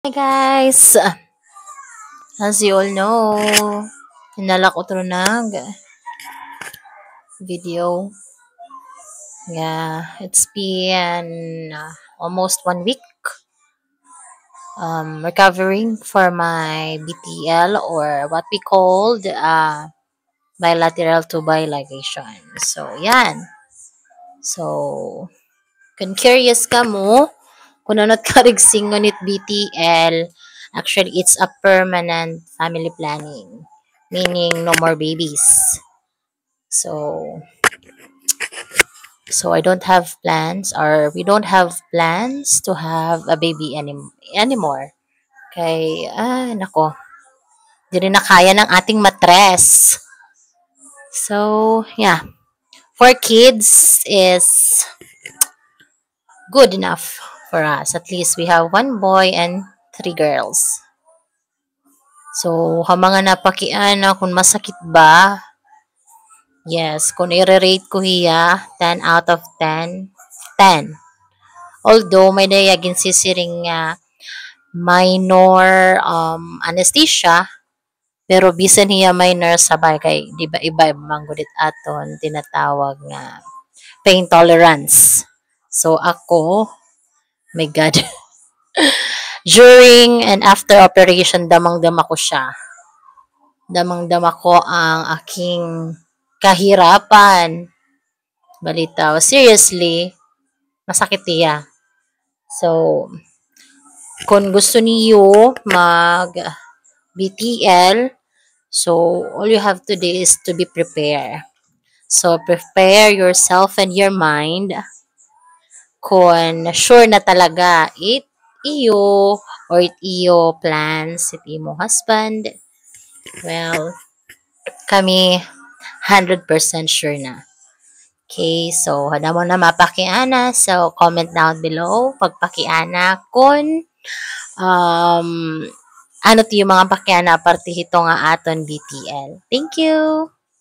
Hi guys! As you all know, hinala ko to nag video. Yeah, it's been almost 1 week recovering for my BTL or what we called bilateral tubal ligation. So, yan. So, kung curious ka mo, kung ano ka rigsing ngunit BTL, actually, it's a permanent family planning. Meaning, no more babies. So, so I don't have plans or we don't have plans to have a baby anymore. Kay, nako, di rin na kaya ng ating matres. So, yeah. For kids is good enough for us. At least we have 1 boy and 3 girls. So, mga napakian na kung masakit ba, yes, kung i-rate ko hiya, 10 out of 10, 10. Although may dayagin sisiring minor anesthesia, pero bisan hiya minor sabay kay di ba iba manggudit aton tinatawag nga pain tolerance. So ako, my God, during and after operation damang-dama ko siya. Damang-dama ko ang aking kahirapan. Balitaw, seriously, masakit niya. So, kung gusto niyo mag BTL, so all you have to do is to be prepared. So, prepare yourself and your mind kung sure na talaga iyo or iyo plans, imo husband. Well, kami 100% sure na. Okay, so hada mo na mapakiana. So, comment down below pagpakiana kung um, ano ti yung mga pakiana partihito nga aton BTL. Thank you!